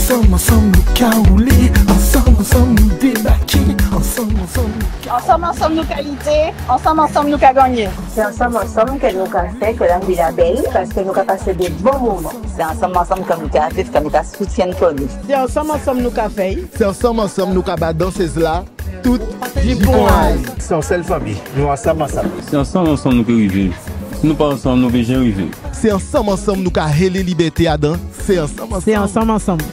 Ensemble, nous caouler. Ensemble, nous débarquer. Ensemble, nous qualité. Ensemble, nous gagner. C'est ensemble que nous avons fait que la vie est belle parce que nous avons passé de bons moments. C'est ensemble que nous avons fait que nous avons soutien police. C'est ensemble nous avons fait. C'est ensemble nous avons dansé là. Tout bon. C'est en seule famille. Nous ensemble. C'est ensemble nous que vivons. Nous pas ensemble nous besoin vivre. C'est ensemble nous avons les libertés à danser. C'est ensemble.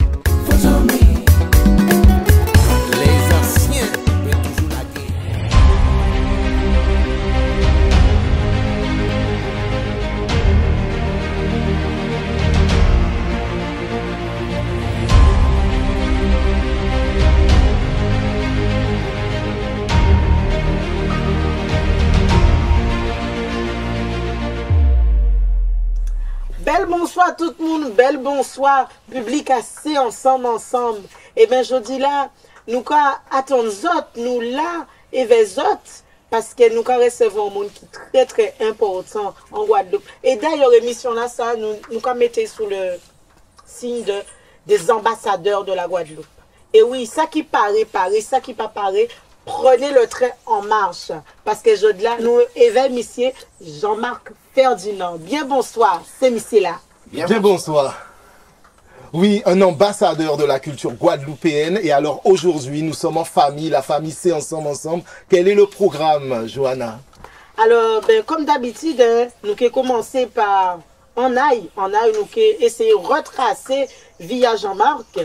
Bel bonsoir tout le monde, bel bonsoir public assez ensemble. Et bien je dis là, nous attendons autres, nous là et vers autres, parce que nous recevons un monde qui est très important en Guadeloupe. Et d'ailleurs l'émission là, ça, nous mettons sous le signe des ambassadeurs de la Guadeloupe. Et oui, ça qui paraît, ça qui pas paraît, prenez le train en marche. Parce que je dis là, nous éveillons monsieur Jean-Marc Ferdinand. Bien bonsoir, c'est monsieur là. Bien bonsoir. Oui, un ambassadeur de la culture guadeloupéenne. Et alors aujourd'hui, nous sommes en famille. La famille, c'est ensemble. Quel est le programme, Johanna? Alors, comme d'habitude, nous avons commencé par en aille, nous avons essayé de retracer via Jean-Marc.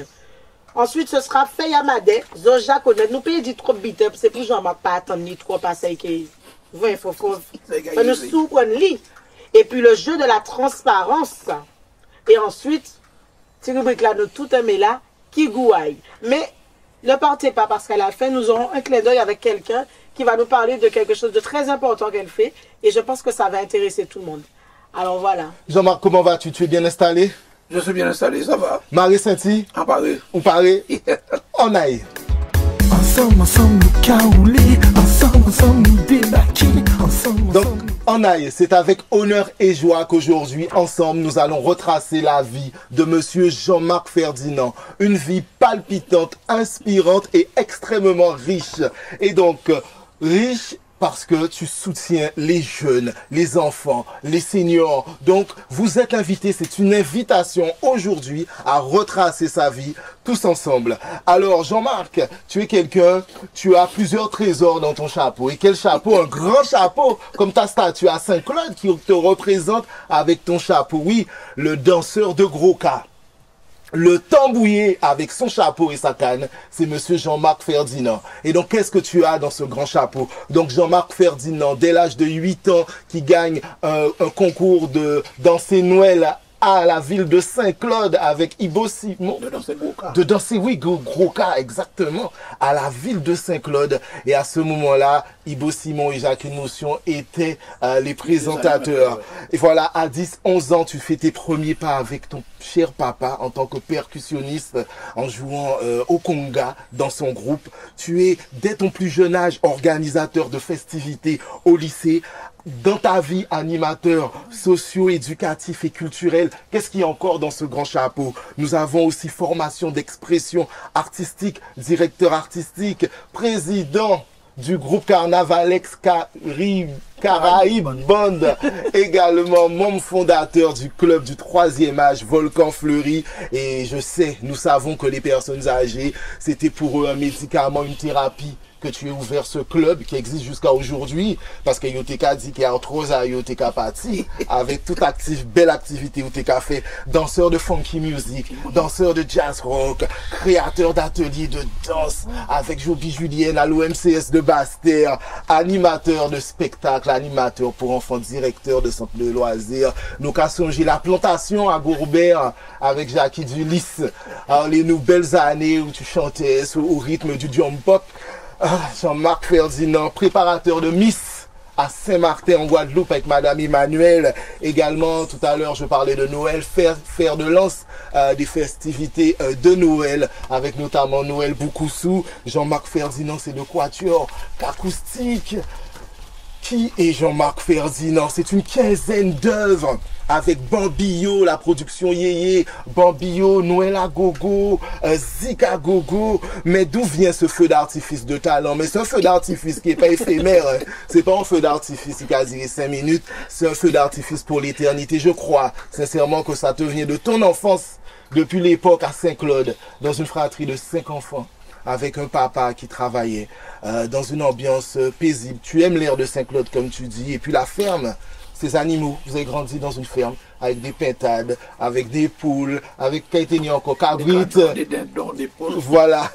Ensuite, ce sera Faye Amadé, Zoja connaît. Nous payons du trop bit, c'est pour Jean-Marc pas attendre ni trop passer que il faut nous sous-prendre lit. Et puis le jeu de la transparence. Et ensuite, cette rubrique là, nous tout aimé là, qui gouaille. Mais ne partez pas parce qu'à la fin, nous aurons un clin d'œil avec quelqu'un qui va nous parler de quelque chose de très important qu'elle fait. Et je pense que ça va intéresser tout le monde. Alors voilà. Jean-Marc, comment vas-tu? Tu es bien installé? Je suis bien installé, ça va. Marie Saint-Y? En Paris. Ou Paris? On aille. Ensemble, nous caouler. Ensemble, nous débarquer. Donc, en aille, c'est avec honneur et joie qu'aujourd'hui, ensemble, nous allons retracer la vie de monsieur Jean-Marc Ferdinand. Une vie palpitante, inspirante et extrêmement riche. Et donc, riche parce que tu soutiens les jeunes, les enfants, les seniors. Donc, vous êtes invités, c'est une invitation aujourd'hui à retracer sa vie tous ensemble. Alors, Jean-Marc, tu es quelqu'un, tu as plusieurs trésors dans ton chapeau. Et quel chapeau? Un grand chapeau, comme ta statue à Saint-Claude qui te représente avec ton chapeau. Oui, le danseur de gros cas. Le tambouillé avec son chapeau et sa canne, c'est monsieur Jean-Marc Ferdinand. Et donc, qu'est-ce que tu as dans ce grand chapeau? Donc, Jean-Marc Ferdinand, dès l'âge de 8 ans, qui gagne un concours de danser Noël à la ville de Saint-Claude avec Ibo Simon. De danser gros cas. De danser, oui, gros cas, exactement. À la ville de Saint-Claude. Et à ce moment-là, Ibo Simon et Jacques Émotion étaient les présentateurs. Et voilà, à 10-11 ans, tu fais tes premiers pas avec ton cher papa en tant que percussionniste en jouant au conga dans son groupe. Tu es, dès ton plus jeune âge, organisateur de festivités au lycée. Dans ta vie, animateur socio-éducatif et culturel, qu'est-ce qu'il y a encore dans ce grand chapeau? Nous avons aussi formation d'expression artistique, directeur artistique, président du groupe Carnavalex Caraïbes Band, également membre fondateur du club du 3e âge Volcan Fleuri. Et je sais, nous savons que les personnes âgées, c'était pour eux un médicament, une thérapie, que tu aies ouvert ce club qui existe jusqu'à aujourd'hui, parce que Yoteka dit qu'il y a entre autres à Yoteka Party, avec toute belle activité Yoteka fait, danseur de funky music, danseur de jazz rock, créateur d'ateliers de danse, avec Joby Julienne à l'OMCS de Basse-Terre, animateur de spectacles, animateur pour enfants, directeur de centre de loisirs. Nous avons songé la plantation à Gourbert avec Jackie Dulis, alors les nouvelles années où tu chantais au rythme du jump pop. Jean-Marc Ferdinand, préparateur de Miss à Saint-Martin en Guadeloupe avec Madame Emmanuel. Également, tout à l'heure, je parlais de Noël, fer de lance des festivités de Noël, avec notamment Noël Boukoussou. Jean-Marc Ferdinand, c'est de quatuor, acoustique. Qui est Jean-Marc Ferdinand? C'est une quinzaine d'œuvres avec Bambillo, la production Yéyé, Bambillo, Noël à gogo, Zik à gogo. Mais d'où vient ce feu d'artifice de talent? Mais c'est un feu d'artifice qui n'est pas éphémère. Hein. C'est pas un feu d'artifice qui a duré 5 minutes. C'est un feu d'artifice pour l'éternité. Je crois sincèrement que ça te vient de ton enfance, depuis l'époque à Saint-Claude, dans une fratrie de 5 enfants, avec un papa qui travaillait dans une ambiance paisible. Tu aimes l'air de Saint-Claude, comme tu dis. Et puis la ferme, ces animaux, vous avez grandi dans une ferme avec des pintades, avec des poules, avec encore cabrites. Des dindons, des poules. Voilà.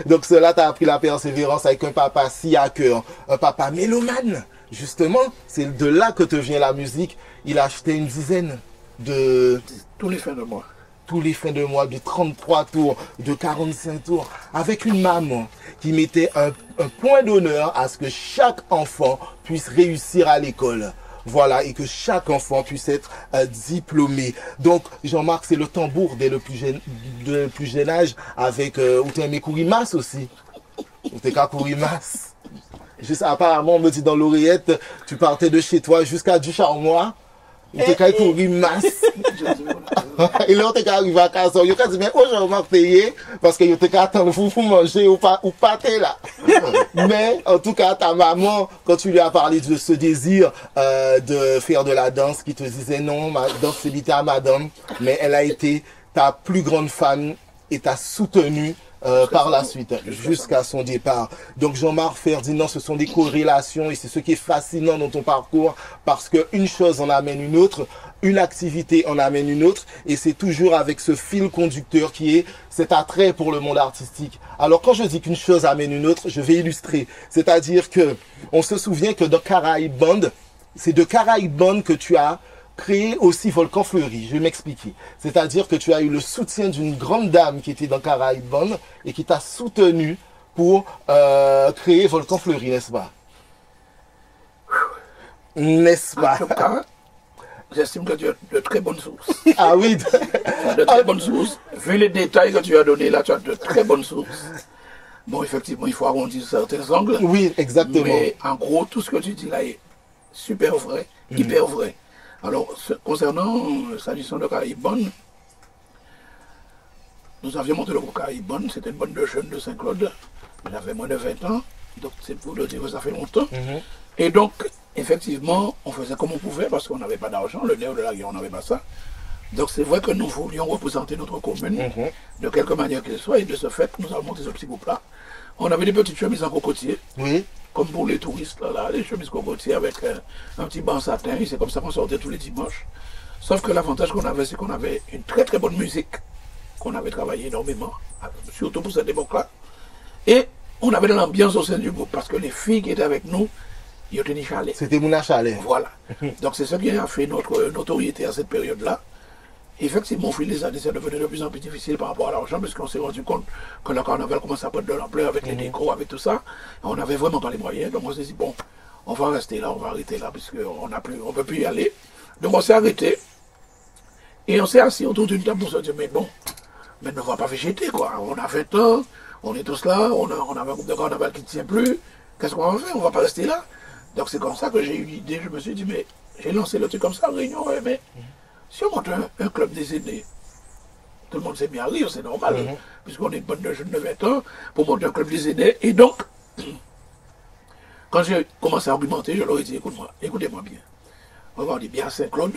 Donc cela t'a appris la persévérance avec un papa si à cœur, un papa mélomane. Justement, c'est de là que te vient la musique. Il a acheté une dizaine de... Tous les fins de mois. Tous les fins de mois, de 33 tours, de 45 tours, avec une maman qui mettait un point d'honneur à ce que chaque enfant puisse réussir à l'école. Voilà, et que chaque enfant puisse être diplômé. Donc, Jean-Marc, c'est le tambour dès le plus jeune âge, avec où t'es aimé Kourimas aussi. Où t'es qu'à Kourimas. Juste apparemment, on me dit dans l'oreillette, tu partais de chez toi jusqu'à Ducharmois. Il t'es qu'à Kourimas. Et là, on t'es qu'à arriver à casa. Il t'es dit, mais aujourd'hui, on payé parce que il t'es qu'à attendre pour manger ou pâté là. Mais, en tout cas, ta maman, quand tu lui as parlé de ce désir de faire de la danse, qui te disait non, ma danse c'est lié à madame, mais elle a été ta plus grande fan et t'a soutenue par la suite, jusqu'à son départ. Donc Jean-Marc Ferdinand, ce sont des corrélations et c'est ce qui est fascinant dans ton parcours parce qu'une chose en amène une autre, une activité en amène une autre et c'est toujours avec ce fil conducteur qui est cet attrait pour le monde artistique. Alors quand je dis qu'une chose amène une autre, je vais illustrer. C'est-à-dire que on se souvient que dans Caraïbes Band, c'est de Caraïbes Band que tu as créé aussi Volcan Fleuri. Je vais m'expliquer. C'est-à-dire que tu as eu le soutien d'une grande dame qui était dans Caraïbes Band et qui t'a soutenu pour créer Volcan Fleuri, n'est-ce pas? N'est-ce pas? En tout cas, j'estime que tu as de très bonnes sources. Ah oui. De très bonnes sources. Vu les détails que tu as donnés là, tu as de très bonnes sources. Bon, effectivement, il faut arrondir certains angles. Oui, exactement. Mais en gros, tout ce que tu dis là est super vrai, hyper vrai. Alors, concernant s'agissant de Caraïbes Band, nous avions monté le groupe Caraïbes Band, c'était une bande de jeunes de Saint-Claude. J'avais moins de 20 ans, donc c'est pour le dire que ça fait longtemps. Et donc, effectivement, on faisait comme on pouvait parce qu'on n'avait pas d'argent, le nerf de la guerre, on n'avait pas ça. Donc c'est vrai que nous voulions représenter notre commune de quelque manière que ce soit, et de ce fait, nous avons monté ce petit groupe-là. On avait des petites chemises en cocotier. Oui. Comme pour les touristes, là, les chemises cocotiers avec un petit banc satin, et c'est comme ça qu'on sortait tous les dimanches. Sauf que l'avantage qu'on avait, c'est qu'on avait une très très bonne musique, qu'on avait travaillé énormément, surtout pour cette époque-là. Et on avait de l'ambiance au sein du groupe, parce que les filles qui étaient avec nous, ils étaient des chalets. C'était Mouna Chalet. Voilà. Donc c'est ça qui a fait notre notoriété à cette période-là. Effectivement, au fil des années, c'est devenu de plus en plus difficile par rapport à l'argent, parce qu'on s'est rendu compte que le carnaval commençait à prendre de l'ampleur avec les décos, avec tout ça. On avait vraiment pas les moyens, donc on s'est dit, bon, on va rester là, on va arrêter là, puisqu'on ne peut plus y aller. Donc on s'est arrêté, et on s'est assis autour d'une table pour se dire, mais bon, maintenant on va pas végéter, quoi. On a 20 ans, on est tous là, on a un groupe de carnaval qui ne tient plus, qu'est-ce qu'on va faire? On va pas rester là. Donc c'est comme ça que j'ai eu l'idée, je me suis dit, mais j'ai lancé le truc comme ça, réunion, ouais, mais si on monte un club des aînés, tout le monde s'est mis à rire, c'est normal, puisqu'on est une bonne de jeunes de 20 ans, pour monter un club des aînés. Et donc, quand j'ai commencé à argumenter, je leur ai dit, écoutez-moi bien. Regardez bien Saint-Claude.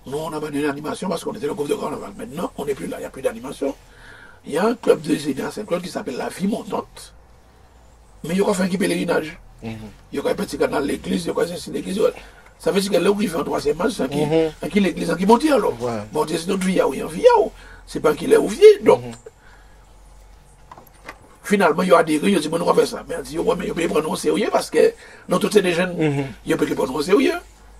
Nous, on a mené une animation parce qu'on était le groupe de carnaval. Maintenant, on n'est plus là, il n'y a plus d'animation. Il y a un club des aînés à Saint-Claude qui s'appelle La Vie Montante. Mais il y aura fait un pèlerinage. Il y aura un petit canal l'église, il y aura un l'église. Ça veut dire que là où il fait un troisième âge, c'est qui l'église qui monte alors. Bon, c'est notre vie, oui, un viao. C'est pas qu'il est ouvrier. Donc, finalement, il y a des rues, il dit, on va faire ça. Mais il dit, ouais, mais il peut prendre au sérieux parce que dans toutes ces jeunes, il peut les prendre au sérieux.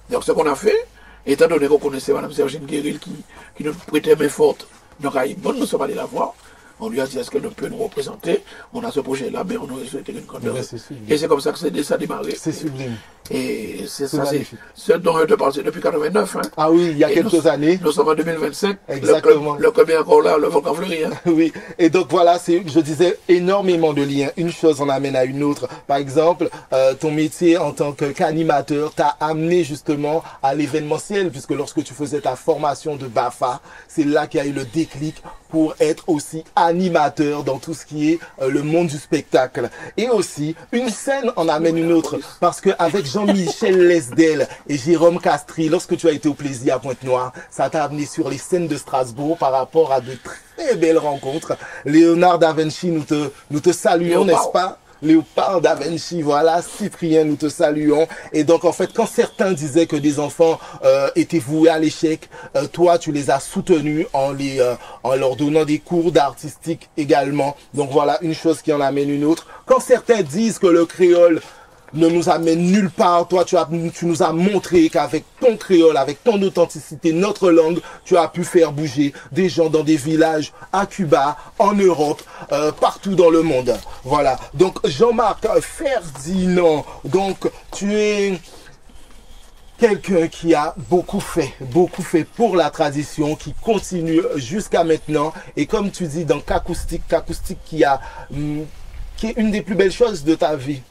Donc, ce qu'on a fait, étant donné qu'on connaissait Mme Sergine Guéril qui nous prêtait main forte, donc à Ibon, nous sommes allés la voir. On lui a dit, est-ce qu'elle peut nous représenter? On a ce projet-là, mais on aurait souhaité une grande. Ouais, c'est sublime. Et c'est comme ça que ça a démarré. C'est sublime. Et c'est C'est ça, c'est magnifique. ce dont je te parle, c'est depuis 89. Hein. Ah oui, il y a Et quelques années. Nous sommes en 2025. Exactement. Le club est encore là, le volcan fleuri. Hein. Oui, et donc voilà, je disais, énormément de liens. Une chose en amène à une autre. Par exemple, ton métier en tant qu'animateur t'a amené justement à l'événementiel, puisque lorsque tu faisais ta formation de BAFA, c'est là qu'il y a eu le déclic pour être aussi animateur dans tout ce qui est le monde du spectacle. Et aussi, une scène en amène une autre, parce que avec Jean-Michel Lesdel et Jérôme Castries, lorsque tu as été au Plaisir à Pointe-Noire, ça t'a amené sur les scènes de Strasbourg par rapport à de très belles rencontres. Léonard da Vinci, nous te saluons, n'est-ce pas? Léopard da Vinci, voilà, Cyprien, nous te saluons. Et donc, en fait, quand certains disaient que des enfants étaient voués à l'échec, toi, tu les as soutenus en leur donnant des cours d'artistique également. Donc, voilà, une chose qui en amène une autre. Quand certains disent que le créole ne nous amène nulle part, toi, tu nous as montré qu'avec ton créole, avec ton authenticité, notre langue, tu as pu faire bouger des gens dans des villages à Cuba, en Europe, partout dans le monde. Voilà. Donc, Jean-Marc Ferdinand, donc, tu es quelqu'un qui a beaucoup fait pour la tradition, qui continue jusqu'à maintenant. Et comme tu dis, dans Qu'Acoustique qui est une des plus belles choses de ta vie.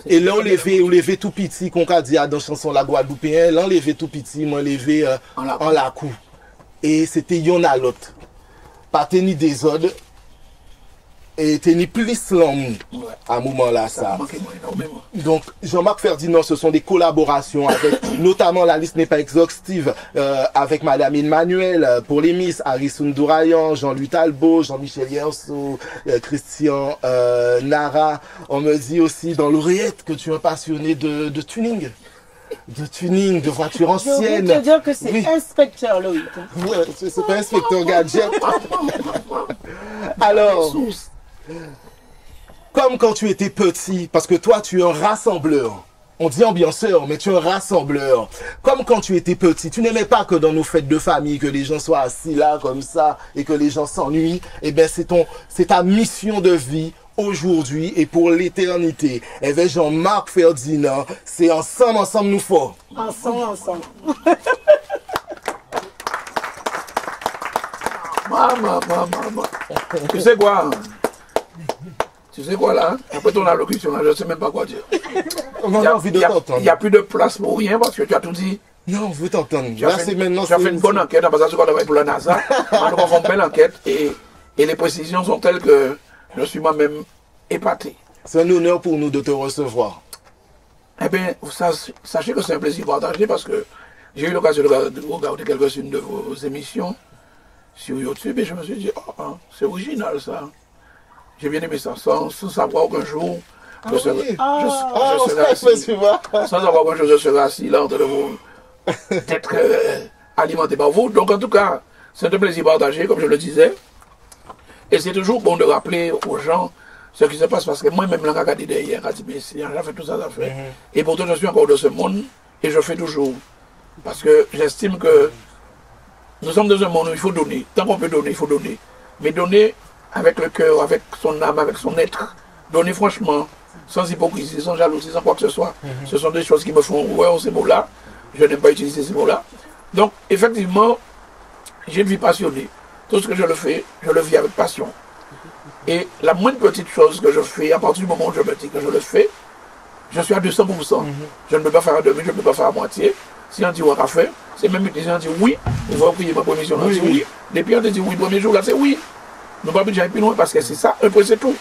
Et l'enlever tout petit, qu'on a dit dans la chanson La Guadeloupéenne, l'enlever tout petit, m'enlever en la cou. Et c'était yon à l'autre. Pas teni des ordres, et teni plus l'homme à un moment là, ça. Donc, Jean-Marc Ferdinand, ce sont des collaborations avec, notamment la liste n'est pas exhaustive, avec Madame Emmanuel pour les Miss, Harrison Dourayan, Jean-Louis Talbot, Jean-Michel Yerso, Christian Nara. On me dit aussi dans l'oreillette que tu es un passionné de tuning. De tuning, de voitures anciennes. Je veux te dire que c'est inspecteur Loïc. Ouais, c'est pas inspecteur gadget. Alors, comme quand tu étais petit, parce que toi tu es un rassembleur. On dit ambianceur, mais tu es un rassembleur. Comme quand tu étais petit, tu n'aimais pas que dans nos fêtes de famille, que les gens soient assis là comme ça et que les gens s'ennuient. Eh bien, c'est ta mission de vie aujourd'hui et pour l'éternité. Eh bien, Jean-Marc Ferdinand, c'est ensemble nous faut. Ensemble. Maman. Tu sais quoi? Tu sais quoi là? Après ton allocution, là, je ne sais même pas quoi dire. On a envie de t'entendre. Il n'y a plus de place pour rien parce que tu as tout dit. Non, on veut t'entendre. Tu as fait une bonne enquête, parce que tu travailles pour la NASA. Nous avons fait une belle enquête et les précisions sont telles que je suis moi-même épaté. C'est un honneur pour nous de te recevoir. Eh bien, sachez que c'est un plaisir partagé parce que j'ai eu l'occasion de regarder quelques-unes de vos émissions sur YouTube et je me suis dit, oh, c'est original ça. J'ai bien aimé ça, sans savoir qu'un jour, je serai assis. Sans savoir qu'un jour, je serai assis là en train de vous d'être alimenté par vous. Donc en tout cas, c'est un plaisir partagé, comme je le disais. Et c'est toujours bon de rappeler aux gens ce qui se passe, parce que moi-même, là, quand j'ai hier, j'ai dit, mais j'ai fait tout ça, ça fait. Et pourtant, je suis encore de ce monde, et je fais toujours. Parce que j'estime que nous sommes dans un monde où il faut donner. Tant qu'on peut donner, il faut donner. Mais donner avec le cœur, avec son âme, avec son être. Donner franchement, sans hypocrisie, sans jalousie, sans quoi que ce soit. Ce sont des choses qui me font ouais ces mots-là. Je n'aime pas utiliser ces mots-là. Donc, effectivement, j'ai une vie passionnée. Tout ce que je le fais, je le vis avec passion. Et la moindre petite chose que je fais, à partir du moment où je me dis que je le fais, je suis à 200%. Je ne peux pas faire à demi, je ne peux pas faire à moitié. Si on dit on va faire, c'est même si on dit oui, on va prier ma permission, on dit oui. Depuis on dit oui, le premier jour là, c'est oui. Nous ne pouvons pas dire plus loin parce que c'est ça, un peu c'est tout.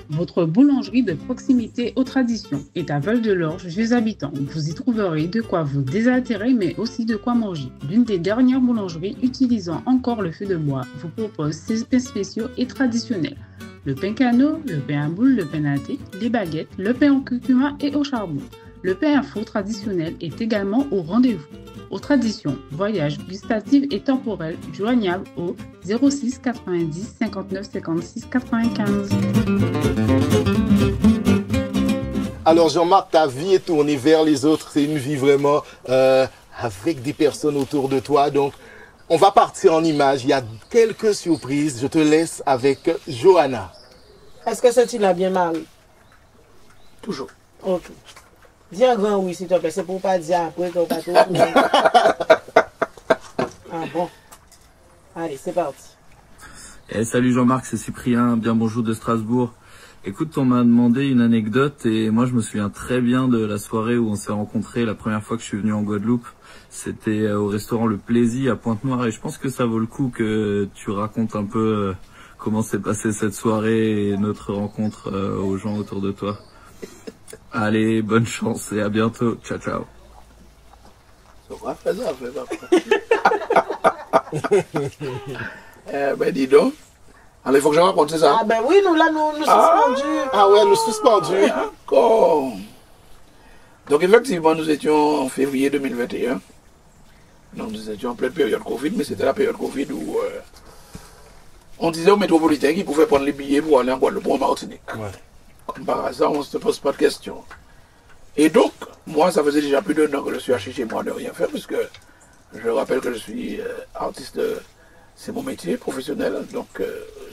Votre boulangerie de proximité aux traditions est à Val-de-l'Orge, vieux habitants. Vous y trouverez de quoi vous désaltérer, mais aussi de quoi manger. L'une des dernières boulangeries utilisant encore le feu de bois vous propose ses pains spéciaux et traditionnels. Le pain canot, le pain à boule, le pain natté, les baguettes, le pain au curcuma et au charbon. Le pain à four traditionnel est également au rendez-vous. Aux traditions, voyages gustatifs et temporels joignables au 06 90 59 56 95. Alors Jean-Marc, ta vie est tournée vers les autres. C'est une vie vraiment avec des personnes autour de toi. Donc, on va partir en images. Il y a quelques surprises. Je te laisse avec Johanna. Est-ce que ce a bien mal? Toujours. Ok. Dis un grand oui, s'il te plaît. C'est pour pas dire après qu'on pas tout. Ah bon. Allez, c'est parti. Salut Jean-Marc, c'est Cyprien. Bien bonjour de Strasbourg. Écoute, on m'a demandé une anecdote et moi je me souviens très bien de la soirée où on s'est rencontrés la première fois que je suis venu en Guadeloupe. C'était au restaurant Le Plaisir à Pointe-Noire et je pense que ça vaut le coup que tu racontes un peu comment s'est passée cette soirée et notre rencontre aux gens autour de toi. Allez, bonne chance et à bientôt. Ciao, ciao. Ben dis donc. Alors il faut que je raconte, c'est ça? Ah ben oui, nous là, nous suspendus. Ah ouais, nous suspendus. D'accord. Donc effectivement, nous étions en février 2021. Donc nous étions en pleine période Covid, mais c'était la période Covid où on disait aux métropolitains qu'ils pouvaient prendre les billets pour aller en Guadeloupe ou en Martinique. Ouais. Comme par hasard, on ne se pose pas de questions. Et donc, moi, ça faisait déjà plus d'un an que je suis assis chez moi de rien faire, puisque je rappelle que je suis artiste, c'est mon métier professionnel, donc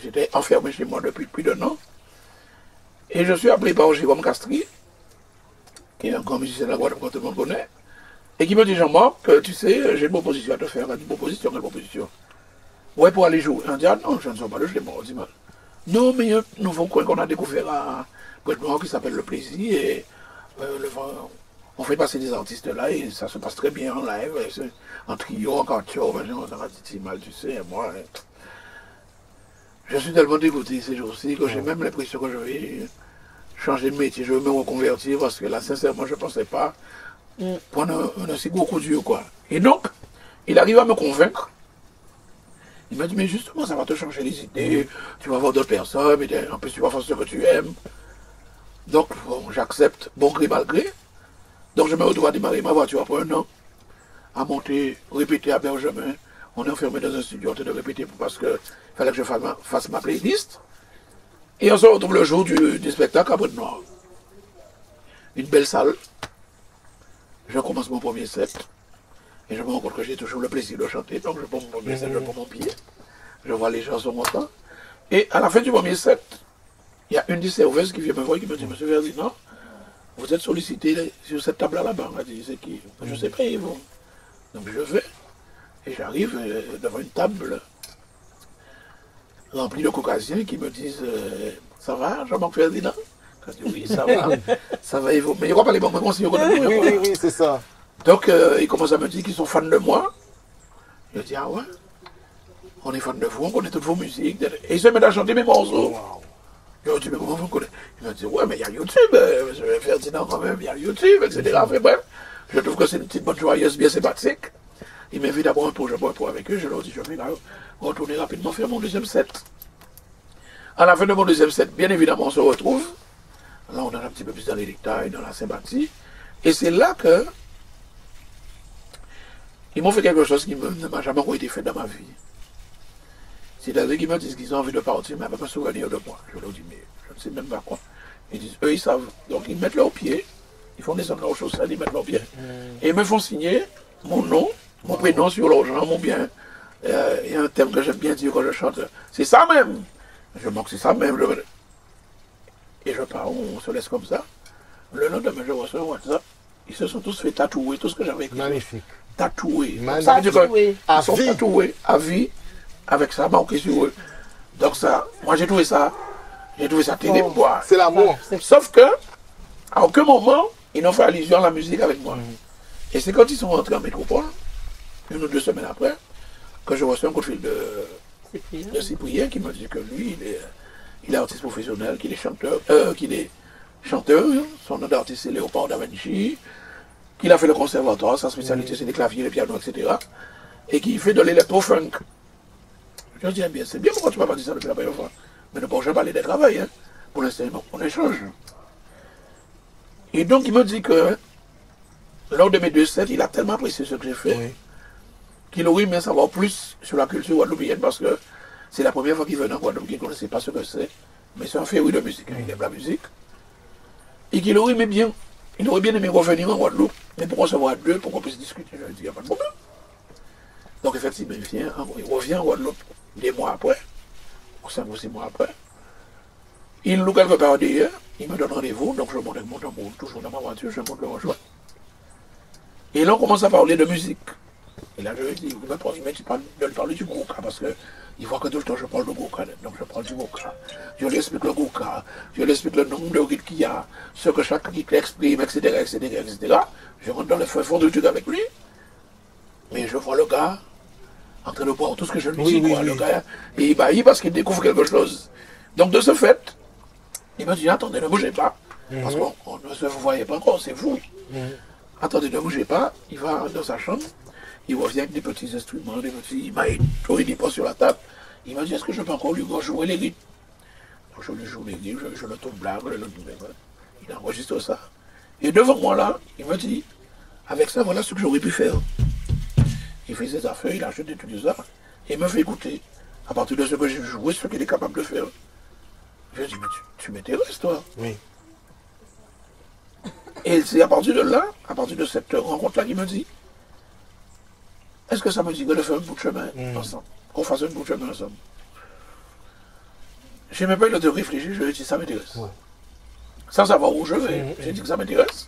j'étais enfermé chez moi depuis plus d'un an. Et je suis appelé par Jérôme Castry, qui est un grand musicien de la Guadeloupe que tout le monde connaît, et qui me dit, Jean-Marc, tu sais, j'ai une proposition à te faire. Une proposition, quelle proposition? Ouais, pour aller jouer. On dit, ah non, je ne sors pas le chez moi, on dit mal. Non, mais il y a un nouveau coin qu'on a découvert à Pointe-Noire qui s'appelle Le Plaisir, et on fait passer des artistes là, et ça se passe très bien en live, en trio, en quatuor, on a dit mal, tu sais, moi, je suis tellement dégoûté ces jours-ci que j'ai même l'impression que je vais changer de métier, je vais me reconvertir, parce que là, sincèrement, je ne pensais pas prendre un si gros coup de Dieu, quoi. Et donc, il arrive à me convaincre. Il m'a dit, mais justement, ça va te changer les idées, tu vas voir d'autres personnes, mais en plus, tu vas faire ce que tu aimes. Donc, bon, j'accepte, bon gré, mal gré. Donc, je me retrouve à démarrer ma voiture après un an, à monter, répéter à Benjamin. On est enfermé dans un studio en train de répéter parce qu'il fallait que je fasse ma playlist. Et on se retrouve le jour du spectacle à Pointe-Noire. Une belle salle. Je commence mon premier set. Et je me rends compte que j'ai toujours le plaisir de chanter. Donc je prends mon premier set, je prends mon pied. Je vois les gens sont contents. Et à la fin du premier set, il y a une des serveuses qui vient me voir et qui me dit, Monsieur Ferdinand, vous êtes sollicité sur cette table là-bas. Elle dit, c'est qui? Je ne sais pas, ils vont. Donc je vais. Et j'arrive devant une table remplie de caucasiens qui me disent, ça va, Jean-Marc Ferdinand? Je dis, oui, ça va. Ça va, mais il ne croit pas les bons conseils. Oui, c'est ça. Donc, ils commencent à me dire qu'ils sont fans de moi. Je dis, ah ouais, on est fans de vous, on connaît toutes vos musiques. Et ils se mettent à chanter mes morceaux. Wow. Je dis, mais comment vous connaissez? Ils me disent, ouais, mais il y a YouTube, M. Ferdinand quand même, il y a YouTube, etc. Enfin, bref, je trouve que c'est une petite bonne joyeuse, bien sympathique. Ils m'invitent d'abord un projet pour avec eux. Je leur dis, je vais là retourner rapidement faire mon deuxième set. À la fin de mon deuxième set, bien évidemment, on se retrouve. Là, on est un petit peu plus dans les détails, dans la sympathie. Et c'est là que ils m'ont fait quelque chose qui ne m'a jamais été fait dans ma vie. C'est-à-dire qu'ils me disent qu'ils ont envie de partir, mais pas souvenir de moi. Je leur dis, mais je ne sais même pas quoi. Ils disent, eux, ils savent. Donc, ils mettent leurs pieds, ils font descendre leurs chaussettes, ils mettent leurs pieds. Et ils me font signer mon nom, mon prénom sur l'argent, mon bien. Il y a un thème que j'aime bien dire quand je chante. C'est ça même. Je manque, c'est ça même. Et je pars, on se laisse comme ça. Le lendemain, je reçois un WhatsApp. Ils se sont tous fait tatouer, tout ce que j'avais écrit. Magnifique. Tatouer. Magnifique. Ça veut dire ils sont tatoués à vie, avec ça marqué sur eux. Donc ça, moi j'ai trouvé ça terrible. C'est l'amour. Sauf que, à aucun moment, ils n'ont fait allusion à la musique avec moi. Et c'est quand ils sont rentrés en métropole, 1 ou 2 semaines après, que je reçois un coup de fil de Cyprien qui me dit que lui, il est artiste professionnel, qu'il est chanteur, son nom d'artiste c'est Léopard Da Vinci, qu'il a fait le conservatoire, sa spécialité c'est les claviers, les pianos, etc. Et qui fait de l'électro-funk. Je dis, eh bien, c'est bien, pourquoi tu m'as pas dit ça depuis la première fois? Mais ne pourrais pas parler de travail, hein. Pour l'instant, on échange. Et donc, il me dit que, lors de mes 2 sets, il a tellement apprécié ce que j'ai fait, qu'il aurait aimé savoir plus sur la culture guadeloupéenne, parce que c'est la première fois qu'il venait en Guadeloupe, qu'il ne connaissait pas ce que c'est, mais c'est un féru de musique, il aime la musique, et qu'il aurait aimé bien il aurait bien aimé revenir en Guadeloupe, mais pour qu'on se voit deux, pour qu'on puisse discuter. Je lui ai dit, il n'y a pas de problème. Donc effectivement, il revient en Guadeloupe des mois après, ou 5 ou 6 mois après. Il loue quelque part d'ailleurs, il me donne rendez-vous, donc je monte avec mon tambour, toujours dans ma voiture, je monte le rejoindre. Et là, on commence à parler de musique. Et là, je lui dis, mais tu parles du Gouka, parce qu'il voit que tout le temps je parle de Gouka, donc je parle du Gouka. Je lui explique le Gouka, je lui explique le nombre de rythmes qu'il y a, ce que chaque rythme exprime, etc., etc., etc. Je rentre dans le fond du truc avec lui, mais je vois le gars en train de boire tout ce que je lui dis, quoi. Le gars, et il baillit parce qu'il découvre quelque chose. Donc, de ce fait, il me dit, attendez, ne bougez pas, parce qu'on ne se voyait pas encore, c'est vous. Attendez, ne bougez pas, il va dans sa chambre, il revient avec des petits instruments, des petits maïtos, il n'est pas sur la table. Il m'a dit, est-ce que je peux encore lui jouer les rythmes? Donc je lui joue les rythmes, je le tourne blague, il enregistre ça. Et devant moi là, il m'a dit, avec ça, voilà ce que j'aurais pu faire. Il fait ses affaires, il achète tout ça, et il me fait écouter, à partir de ce que j'ai joué, ce qu'il est capable de faire. Je lui ai dit, mais tu m'intéresses, toi? Oui. Et c'est à partir de là, à partir de cette rencontre-là, qu'il me dit, est-ce que ça me dit de faire un bout de chemin ensemble? Qu'on fasse un bout de chemin ensemble? Je n'ai même pas eu le temps de réfléchir, je lui ai dit, ça m'intéresse. Ouais. Sans savoir où je vais, j'ai dit que ça m'intéresse.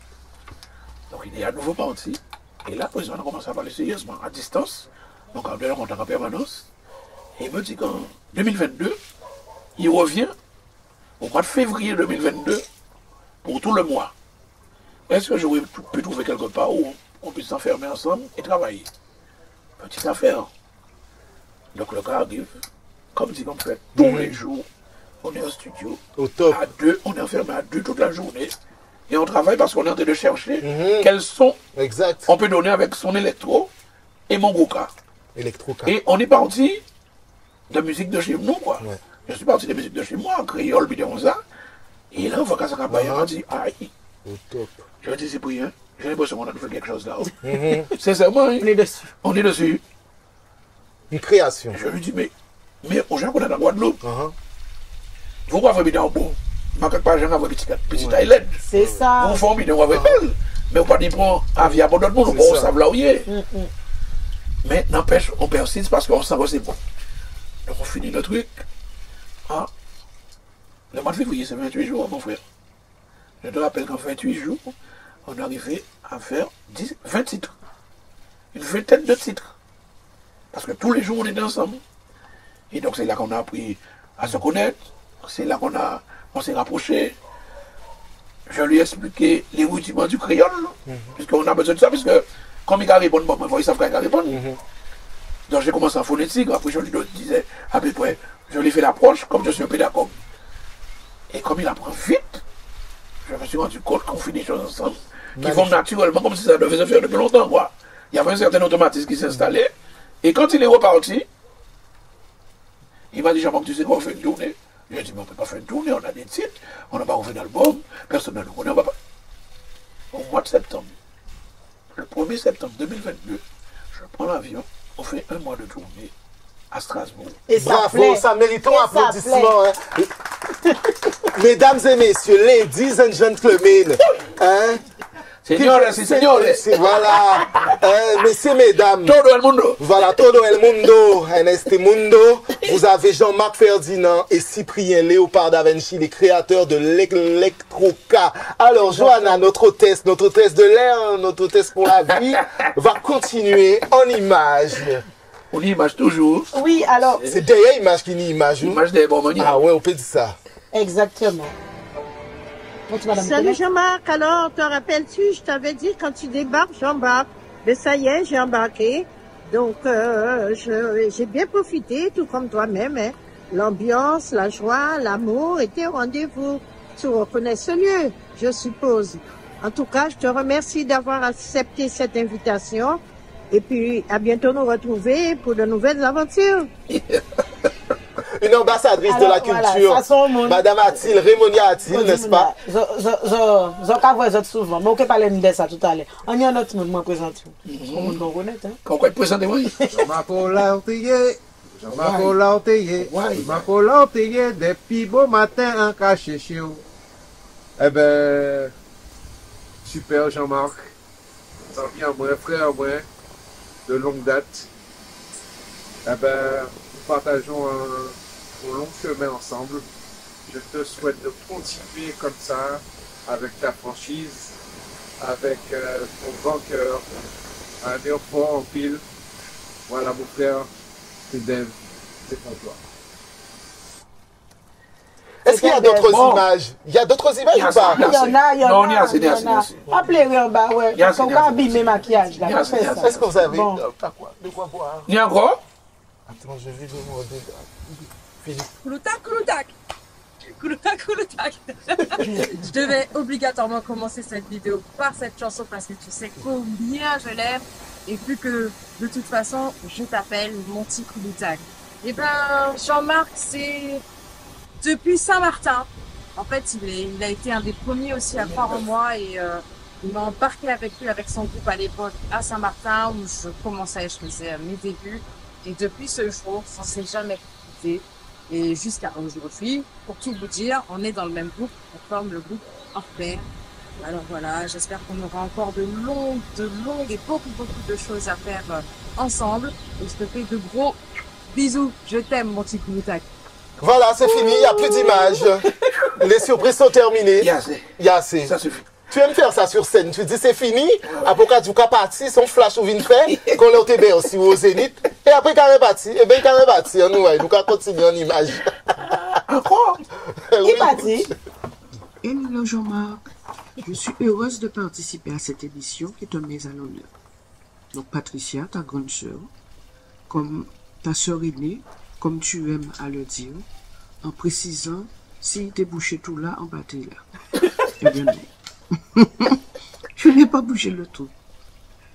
Donc il est à nouveau parti. Et là, on a commencé à parler sérieusement, à distance, donc en dehors en permanence. Et il me dit qu'en 2022, il revient au mois de février 2022 pour tout le mois. Est-ce que j'aurais pu trouver quelque part où on puisse s'enfermer ensemble et travailler? Petite affaire. Donc le gars arrive, comme dit qu'on fait tous les jours, on est au studio, au top. À deux, on est enfermé à deux toute la journée. Et on travaille parce qu'on est en train de chercher quels sons on peut donner avec son électro et mon Gouka. Et on est parti de musique de chez nous, quoi. Ouais. Je suis parti de musique de chez moi, en créole, bidon ça. Et là, on voit qu'à ça, il m'a dit, aïe. Au top. Je me dis, c'est pour rien. J'ai l'impression qu'on a fait quelque chose là. Sincèrement, on est dessus. On est dessus. Une création. Je lui dis, mais aux gens qu'on a dans Guadeloupe, vous pouvez faire bidon bon. Je ne sais pas, j'ai un petit Thaïlande. C'est ça. Vous faites bidon avec elle. Mais vous ne pouvez pas dire, avion pour d'autres monde, on savent là où il est. Mais n'empêche, on persiste parce qu'on sent que c'est bon. Donc on finit le truc. Ah. Le mois de février, c'est 28 jours, mon frère. Je te rappelle qu'en 28 jours, on est arrivé à faire 20 titres. Une vingtaine de titres. Parce que tous les jours, on était ensemble. Et donc, c'est là qu'on a appris à se connaître. C'est là qu'on s'est rapprochés. Je lui ai expliqué les rudiments du créole. Puisqu'on a besoin de ça. Puisque, comme il a répondu, bon, ils savent qu'il a répondu. Donc, j'ai commencé en phonétique. Après, je lui disais, à peu près, je lui ai fait l'approche, comme je suis un pédagogue. Et comme il apprend vite, je me suis rendu compte qu'on fait des choses ensemble, qui vont naturellement, comme si ça devait se faire depuis longtemps, quoi. Il y avait un certain automatisme qui s'installait, et quand il est reparti, il m'a dit, Jean-Marc, tu sais quoi, on fait une tournée. Je lui ai dit, mais on ne peut pas faire une tournée, on a des titres, on n'a pas refait d'album, personne ne nous connaît, on va pas. Au mois de septembre, le 1er septembre 2022, je prends l'avion, on fait un mois de tournée à Strasbourg. Et bravo, ça mérite un applaudissement. Hein. Mesdames et messieurs, ladies and gentlemen, hein? Señores, señores. Voilà, messieurs, mesdames. Todo el mundo. Voilà, todo el mundo, en este mundo. Vous avez Jean-Marc Ferdinand et Cyprien Léopard da Vinci, les créateurs de l'Electroca. Alors, Johanna, notre hôtesse de l'air, notre hôtesse pour la vie, va continuer en images. On image toujours. Oui, alors. C'est derrière image qui n'y image. Image des bons manières. Ah ouais, on peut dire ça. Exactement. Salut Jean-Marc, alors te rappelles-tu, je t'avais dit quand tu débarques, j'embarque. Mais ça y est, j'ai embarqué. Donc j'ai bien profité, tout comme toi-même. Hein. L'ambiance, la joie, l'amour étaient au rendez-vous. Tu reconnais ce lieu, je suppose. En tout cas, je te remercie d'avoir accepté cette invitation. Et puis, à bientôt nous retrouver pour de nouvelles aventures. Une ambassadrice de la culture, voilà, Madame Atil, Rémonia Atil, n'est-ce pas? Je vois souvent, mais on peut parler de ça tout à l'heure. On y a un autre monde, moi, présente. Comment on connaît, hein? Quand on présente, oui. Jean-Marc Olauteye, Jean-Marc Olauteye, Jean-Marc Olauteye, depuis beau matin en caché chez vous. Eh ben, super Jean-Marc, ami à moi, frère à moi, de longue date. Eh ben, nous partageons un long chemin ensemble. Je te souhaite de continuer comme ça, avec ta franchise, avec ton grand cœur, un air fort en pile. Voilà mon frère, c'est Dave, c'est pour toi. Est-ce qu'il y a d'autres images? Il y a d'autres images ou pas? Il y en a, il y en a. Non, il y a assez, il y a assez. Appelez en bas, ouais. Qu'on va abîmer maquillage, là. Est-ce que vous avez Bon. de quoi boire? Il y a encore? Attends, je vais demander. Philippe. Kouloutak, kouloutak. Kouloutak, kouloutak. Je devais obligatoirement commencer cette vidéo par cette chanson parce que tu sais combien je l'aime. Et vu que de toute façon, je t'appelle mon petit Kouloutak. Eh ben, Jean-Marc, c'est depuis Saint-Martin. En fait, il a été un des premiers aussi à croire en moi et il m'a embarqué avec lui, avec son groupe à l'époque à Saint-Martin où je faisais mes débuts. Et depuis ce jour, ça ne s'est jamais quitté. Et jusqu'à aujourd'hui, pour tout vous dire, on est dans le même groupe, on forme le groupe Orphée. Alors voilà, j'espère qu'on aura encore de longues et beaucoup de choses à faire ensemble. Et je te fais de gros bisous. Je t'aime, mon petit Kouloutak. Voilà, c'est fini, il n'y a plus d'images. Les surprises sont terminées. Il y a assez. Ça suffit. Tu aimes faire ça sur scène, tu dis c'est fini, après quand tu as parti, son flash ou vient fait, qu'on l'a été bien aussi au Zénith, et après quand est parti, et bien quand est parti, nous allons continuer en image. Encore? Il est parti. Hello Jean-Marc, je suis heureuse de participer à cette émission qui te met à l'honneur. Donc Patricia, ta grande sœur, comme ta sœur aînée, comme tu aimes à le dire, en précisant si t'es bouché tout là, en bâti là. Eh bien non. Je n'ai pas bougé le tout.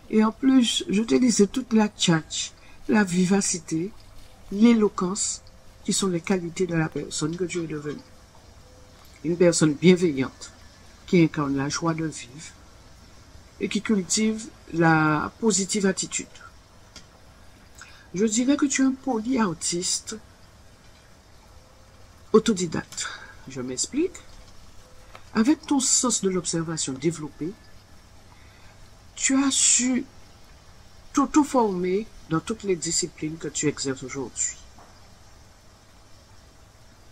Et en plus, je te disais toute la tchatch, la vivacité, l'éloquence, qui sont les qualités de la personne que tu es devenue. Une personne bienveillante, qui incarne la joie de vivre et qui cultive la positive attitude. Je dirais que tu es un polyartiste autodidacte. Je m'explique. Avec ton sens de l'observation développé, tu as su t'auto-former dans toutes les disciplines que tu exerces aujourd'hui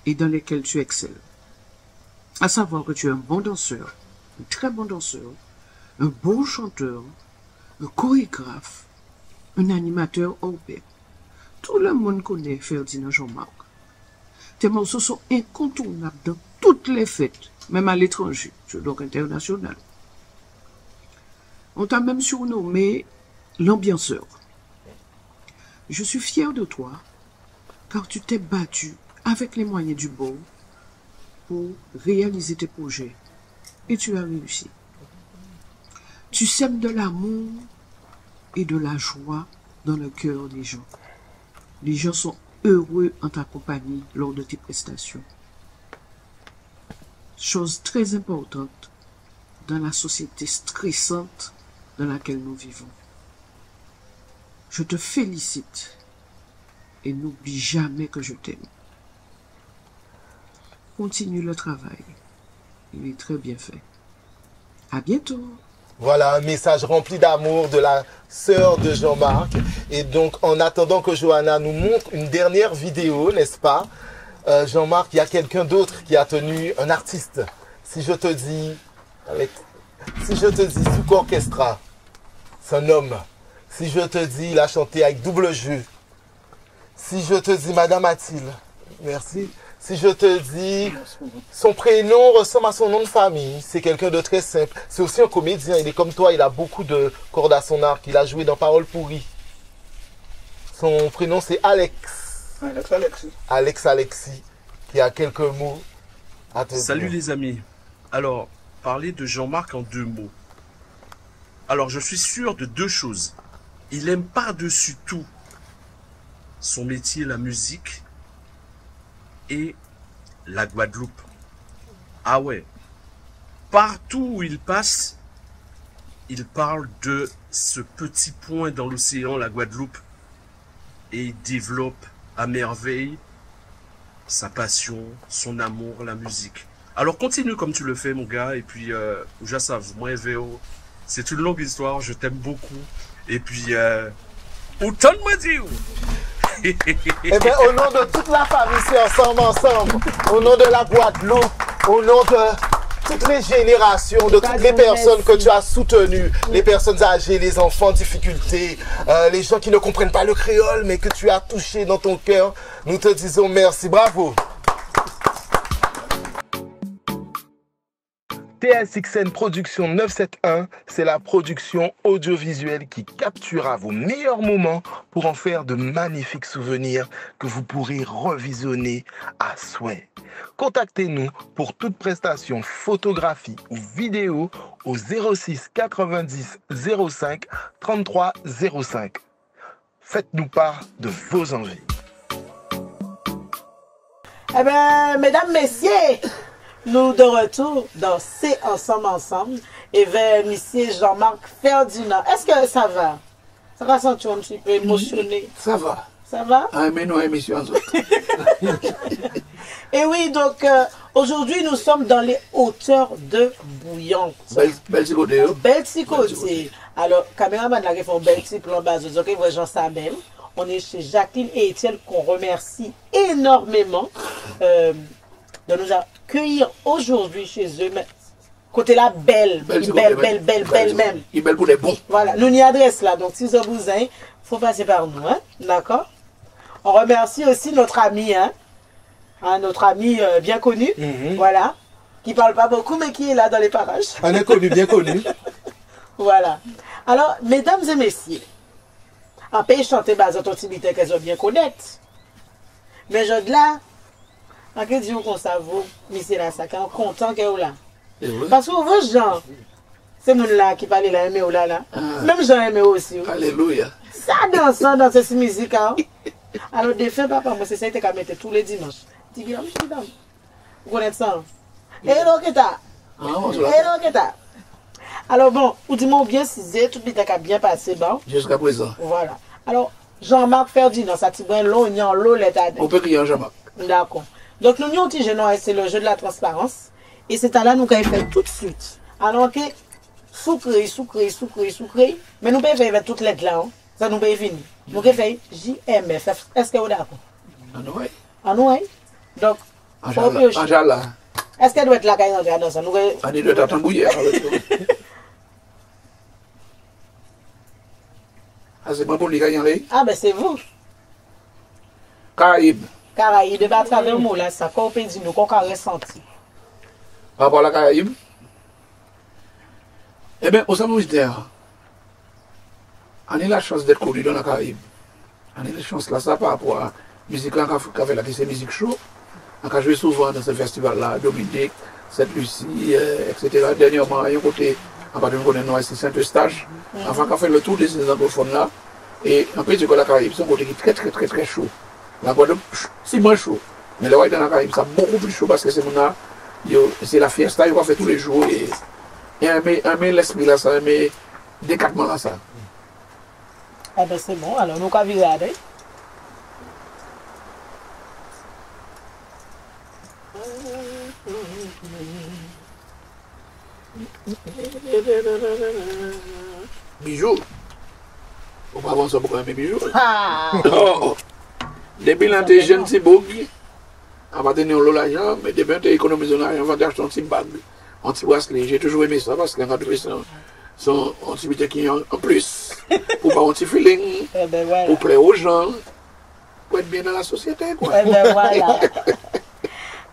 et dans lesquelles tu excelles. À savoir que tu es un bon danseur, un très bon danseur, un bon chanteur, un chorégraphe, un animateur hors pair. Tout le monde connaît Ferdinand Jean-Marc. Tes morceaux sont incontournables dans toutes les fêtes, même à l'étranger, donc international. On t'a même surnommé l'ambianceur. Je suis fier de toi, car tu t'es battu avec les moyens du bord pour réaliser tes projets, et tu as réussi. Tu sèmes de l'amour et de la joie dans le cœur des gens. Les gens sont heureux en ta compagnie lors de tes prestations. Chose très importante dans la société stressante dans laquelle nous vivons. Je te félicite et n'oublie jamais que je t'aime. Continue le travail. Il est très bien fait. À bientôt. Voilà, un message rempli d'amour de la sœur de Jean-Marc. Et donc, en attendant que Johanna nous montre une dernière vidéo, n'est-ce pas, Jean-Marc, il y a quelqu'un d'autre qui a tenu un artiste. Si je te dis Souk Orchestra, c'est un homme. Si je te dis, il a chanté avec double jeu. Si je te dis Madame Mathilde, merci. Si je te dis, son prénom ressemble à son nom de famille, c'est quelqu'un de très simple. C'est aussi un comédien, il est comme toi, il a beaucoup de cordes à son arc, il a joué dans Paroles pourries. Son prénom c'est Alex. Alexis, qui a quelques mots à te dire. Salut les amis. Alors, parler de Jean-Marc en 2 mots. Alors, je suis sûr de 2 choses. Il aime par-dessus tout son métier, la musique, et la Guadeloupe. Ah ouais. Partout où il passe, il parle de ce petit point dans l'océan, la Guadeloupe, et il développe à merveille sa passion, son amour, la musique. Alors continue comme tu le fais, mon gars. Et puis, je sais, moi et Véo, c'est une longue histoire. Je t'aime beaucoup. Et puis, autant de me dire. Eh bien, au nom de toute la famille, c'est ensemble. Au nom de la Guadeloupe, au nom de toutes les générations, de toutes les personnes que tu as soutenues, les personnes âgées, les enfants en difficulté, les gens qui ne comprennent pas le créole, mais que tu as touché dans ton cœur, nous te disons merci, bravo. TSXN Production 971, c'est la production audiovisuelle qui capturera vos meilleurs moments pour en faire de magnifiques souvenirs que vous pourrez revisionner à souhait. Contactez-nous pour toute prestation photographie ou vidéo au 06 90 05 33 05. Faites-nous part de vos envies. Eh bien, mesdames, messieurs, nous de retour dans C'est ensemble et vers monsieur Jean-Marc Ferdinand. Est-ce que ça va? Ça va sentir un petit peu émotionné? Ça va. Ça va? Ah, mais non, émission. Et oui, donc aujourd'hui nous sommes dans les hauteurs de Bouillante. Belle psychoté. Belle psychoté. Alors, caméraman là qui fait un bel petit plan bas, ok, voit Jean Sabel. On est chez Jacqueline et Étienne qu'on remercie énormément de nous accueillir aujourd'hui chez eux. Mais, côté là, belle même. Il est belle pour les bons. Voilà, nous y adresse là. Donc, si vous avez besoin, il faut passer par nous. Hein? D'accord? On remercie aussi notre ami, notre ami bien connu, voilà, qui parle pas beaucoup, mais qui est là dans les parages. Un inconnu bien connu. Voilà. Alors, mesdames et messieurs, en pays chanter base ton timité qu'elles ont bien connaître. Mais je de là, en que disons qu'on s'avoue, monsieur là, ça quand content qu'elle est là. Parce que vos gens, c'est mon là qui parle là, aimé ou là. Même Jean aimé aussi. Alléluia. Ça dans cette musique. Alors, des fins, papa, moi, c'est ça que je mettais tous les dimanches. Tu dis, monsieur, madame, vous connaissez ça? Hello, Keta. Hello, Keta. Alors, bon, vous dites-moi bien si tout le temps a bien passé, bon? Jusqu'à présent. Voilà. Alors, Jean-Marc Ferdinand, ça t'y prend l'eau, l'état. On peut crier Jean-Marc. D'accord. Donc, nous, un petit jeune, c'est le jeu de la transparence. Et c'est à là, nous, qu'on fait tout de suite. Alors, que, sucré. Mais nous, pouvons faire toutes les lettres là, hein. Ça nous peut venir. Nous pouvons faire JMF. Est-ce que vous êtes d'accord? Oui. Ah non, oui. Donc, Anjala. est-ce qu'elle doit être là quand elle entre dans ça? Elle doit être embouillée. Ah, c'est moi pour les gagnants. Ah, ben c'est vous. Caraïbes. Caraïbes, de à travers le mot là, ça, qu'on peut dire, nous, qu'on a ressenti. Par rapport à la Caraïbe, eh bien, au Saint-Maurice, on a la chance d'être connu dans la Caraïbe. On a la chance là, ça par rapport à la musique là, qu'on fait là, qui c'est musique show. On a joué souvent dans ce festival-là, Dominique, Sainte-Lucie, etc. Dernièrement, il y a un côté, à partir de nous, c'est Saint-Eustache. Enfin, on a fait le tour de ces anglophones-là. Et on peut dire que la Caraïbe, c'est un côté qui est très chaud. La Guadeloupe, c'est moins chaud. Mais le roi dans la Caraïbe, c'est beaucoup plus chaud parce que c'est la fiesta, il va faire tous les jours. Et aimer l'esprit là, ça, aimer décapement là, ça. Ah ben c'est bon, alors nous allons regarder. Bijoux. On va avancer beaucoup aimer bijoux. Oh. Depuis l'année jeune, c'est beau. On va tenir l'argent, mais depuis l'année économisé l'argent, on va acheter un petit bague, un petit bracelet. J'ai toujours aimé ça parce qu'en fait, sont un petit bouteille qui en plus, pour avoir un petit feeling, pour plaire aux gens, pour être bien dans la société. Quoi. Voilà.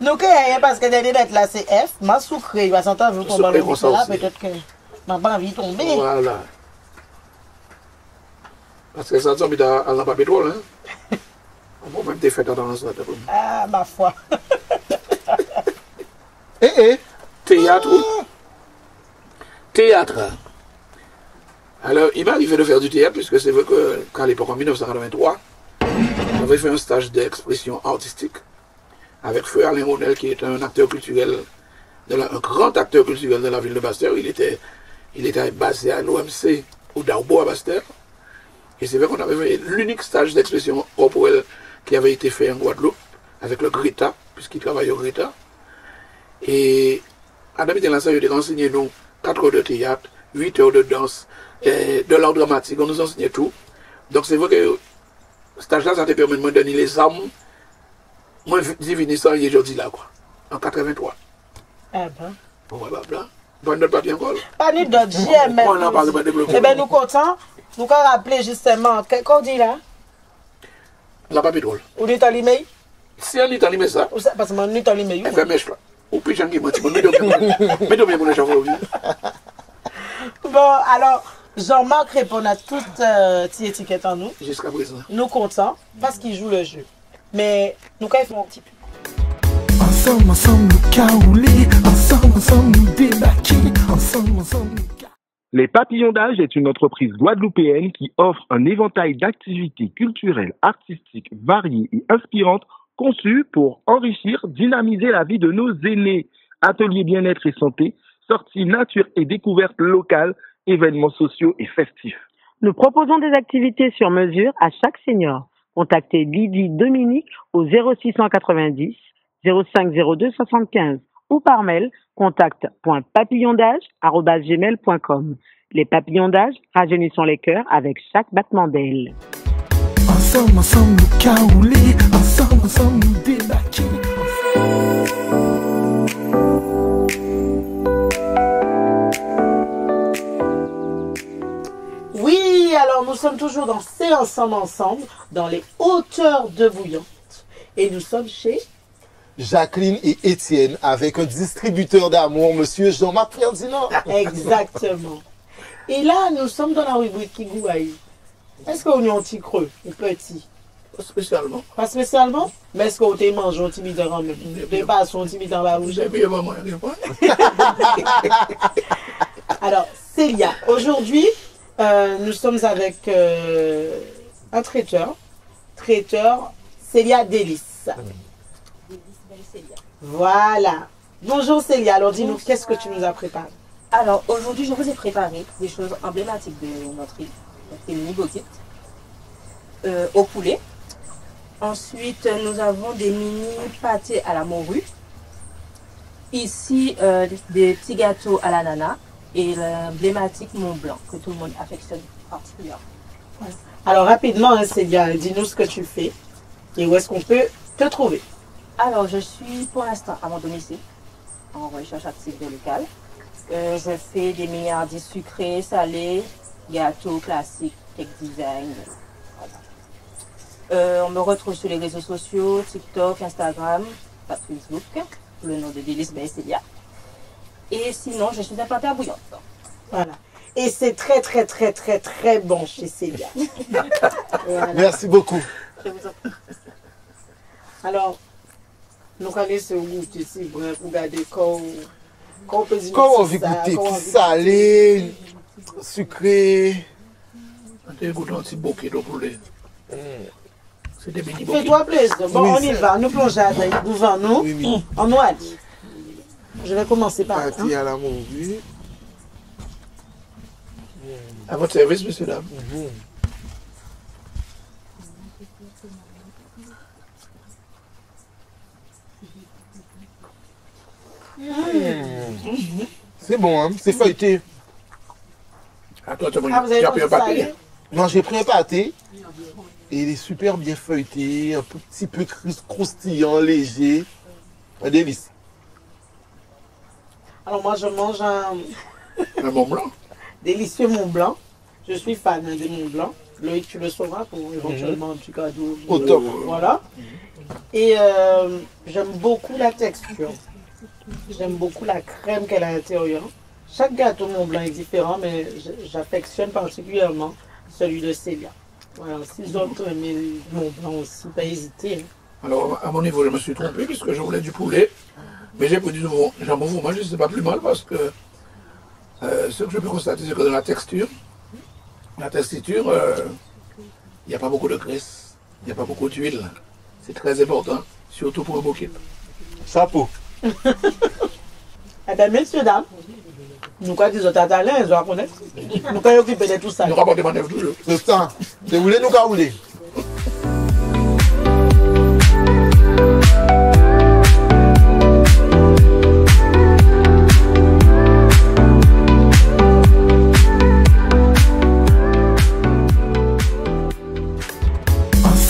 Nous, parce que derrière d'être là, c'est F, ma sucré, il va s'entendre, vous tombez là, peut-être que ma pas envie de tomber. Voilà. Parce que ça tombe dans la pétrole, hein. On va même te faire dans ça. Ah, ma foi. Théâtre. Alors, il m'est arrivé de faire du théâtre, puisque c'est vrai qu'à l'époque, en 1983, j'avais fait un stage d'expression artistique avec Feu Alain Ronel, qui est un acteur culturel, un grand acteur culturel de la ville de Bastère. Il était basé à l'OMC, au Darbo à Bastère. Et c'est vrai qu'on avait fait l'unique stage d'expression corporelle qui avait été fait en Guadeloupe, avec le Greta, puisqu'il travaille au Greta. Et à d'habitude, là, ça, il a enseigné nous 4 heures de théâtre, 8 heures de danse, de l'art dramatique, on nous enseignait tout. Donc c'est vrai que cet âge-là, ça te permet de me donner les armes. Moi, j'ai fini ça aujourd'hui là, quoi. En 83. Ah ben. Bon, ouais, bah, bonne note papier encore. Pas ni d'autres GML. On n'a pas de développer. Eh bien, nous contents. Nous avons rappelé justement. Qu'est-ce dit là? La papier drôle. Ou n'est-ce pas l'email? Si on est en l'email, ça. Parce que mon n'est pas l'email. Eh bien, mèche là. Ou puis j'en ai menti. Mais de mon échange. Bon, alors, Jean-Marc répond à toute petite étiquette en nous. Jusqu'à présent. Nous contents parce qu'il joue le jeu. Mais nous, quand ils font un petit peu. Ensemble, ensemble, nous caouler. Ensemble, ensemble, nous débarquer. Ensemble, ensemble, nous Les Papillons d'Âge est une entreprise guadeloupéenne qui offre un éventail d'activités culturelles, artistiques, variées et inspirantes conçues pour enrichir, dynamiser la vie de nos aînés. Ateliers bien-être et santé, sorties nature et découvertes locales, événements sociaux et festifs. Nous proposons des activités sur mesure à chaque senior. Contactez Lydie Dominique au 0690 0502 75 ou par mail contact.papillondage@gmail.com. Les Papillons d'Âge, rajeunissons les cœurs avec chaque battement d'aile. Ensemble, ensemble, nous caouler. Ensemble, ensemble, nous débarquer. Oui, alors nous sommes toujours dans C'est ensemble, dans les hauteurs de Bouillante. Et nous sommes chez Jacqueline et Étienne avec un distributeur d'amour, monsieur Jean-Marc Ferdinand. Exactement. Et là, nous sommes dans la rubrique qui gouaille. Est-ce qu'on est un petit creux ou petit? Pas spécialement. Pas spécialement? Mais est-ce qu'on te mange un petit bidon en même? Des pas un petit bidon dans la bouche? Alors, Célia, aujourd'hui, nous sommes avec un traiteur. Célia Délice. Voilà. Bonjour Célia, alors dis-nous, qu'est-ce que tu nous as préparé? Alors aujourd'hui, je vous ai préparé des choses emblématiques de notre île. C'est une mini au poulet. Ensuite, nous avons des mini pâtés à la morue. Ici, des petits gâteaux à l'ananas et l'emblématique Mont Blanc que tout le monde affectionne particulièrement. Voilà. Alors rapidement, Célia, dis-nous ce que tu fais et où est-ce qu'on peut te trouver. Alors, je suis pour l'instant à mon domicile, en recherche active de local. Je fais des milliardaires sucrés, salés, gâteaux classiques, cake design. Voilà. On me retrouve sur les réseaux sociaux, TikTok, Instagram, pas Facebook, sous le nom de Délice Célia. Et sinon, je suis implantée à Bouillante. Voilà. Et c'est très, très, très, très, très bon chez Célia. Voilà. Merci beaucoup. Je vous en prie. Alors, nous allons se goûter ici pour regarder comment on veut goûter salé, sucré. On goûte un petit bouquet de poulet. C'est des mini bouquets. Fais-toi plaisir. Bon, oui, on y va. Nous plongeons devant nous. Oui. On nous a dit. Je vais commencer par. Pâté à la morue. À votre service, monsieur, dame. C'est bon, hein? C'est feuilleté. Attends, tu as pris un pâté? Non, j'ai pris un pâté. Et il est super bien feuilleté, un petit peu croustillant, léger. Un délice. Alors moi, je mange un Mont Blanc. Délicieux Mont Blanc. Je suis fan de Mont Blanc. Loïc, tu le sauras pour éventuellement un petit cadeau. Au top. Voilà. Et j'aime beaucoup la texture. J'aime beaucoup la crème qu'elle a à l'intérieur. Chaque gâteau Mont Blanc est différent, mais j'affectionne particulièrement celui de Célia. Voilà, si les autres aiment Mont Blanc aussi, pas hésiter. Alors, à mon niveau, je me suis trompé puisque je voulais du poulet. Mais j'ai pris du jambon fromage, c'est pas plus mal parce que ce que je peux constater, c'est que dans la texture, il n'y a pas beaucoup de graisse, il n'y a pas beaucoup d'huile. C'est très important, surtout pour un bouquet. Chapeau. Eh bien, messieurs, dames, nous, quand ils ont un talent, ils doivent connaître. Nous, quand ils occupent de tout ça. Nous rapportons des manœuvres toujours. C'est ça. De rouler, nous, qu'à rouler.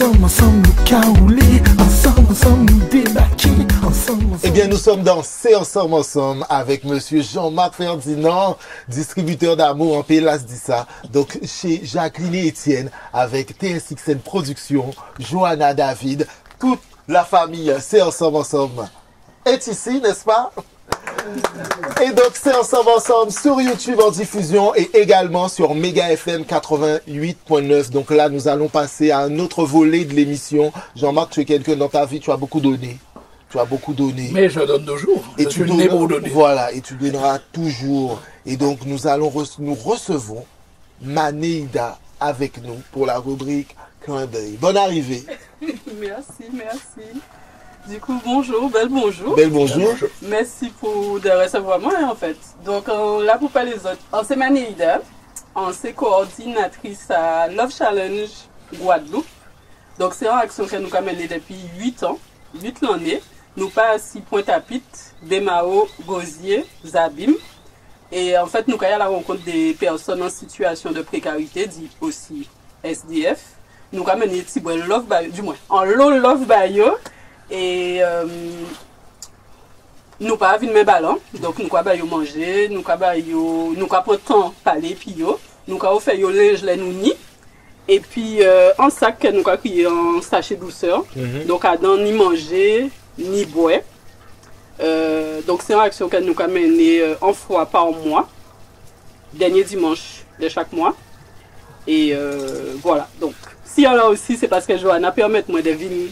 ensemble, nous caouler, ensemble, nous débarquer, ensemble. Eh bien, nous sommes dans C'est ensemble avec monsieur Jean-Marc Ferdinand, distributeur d'amour en Pélas d'Issa. Donc, chez Jacqueline et Étienne, avec TSXN Productions, Johanna David, toute la famille C'est ensemble est ici, n'est-ce pas? Et donc, C'est ensemble sur YouTube en diffusion et également sur Mega FM 88.9. Donc là, nous allons passer à un autre volet de l'émission. Jean-Marc, tu es quelqu'un dans ta vie, tu as beaucoup donné. Tu as beaucoup donné. Mais je donne toujours. Et tu donnes pour donner. Voilà, et tu donneras toujours. Et donc, nous recevons Manéida avec nous pour la rubrique Clin d'œil. Bonne arrivée. Merci. Du coup, bonjour, bel bonjour. Bel bonjour. Merci de recevoir moi, en fait. Donc, là, pour parler des autres, c'est Manéida. C'est coordinatrice à Love Challenge Guadeloupe. Donc, c'est une action que nous avons menée depuis 8 ans, 8 l'année. Nous passons à Pointe-à-Pitre, Bémao, Gosier, Zabim. Et en fait, nous avons à la rencontre des personnes en situation de précarité, dit aussi SDF. Nous avons mené Love Bayo, du moins, en Love Bayo. Et nous pas vu mes ballons, donc nous avons manger, nous avons prendre temps parler puis nous avons fait yo linge les nous et puis en sac que nous avons crié en sachet douceur. Donc à dans ni manger ni boire. Donc c'est une action que nous avons menée une fois par mois, dernier dimanche de chaque mois. Et voilà, donc si y en a aussi, c'est parce que Johanna permet moi de venir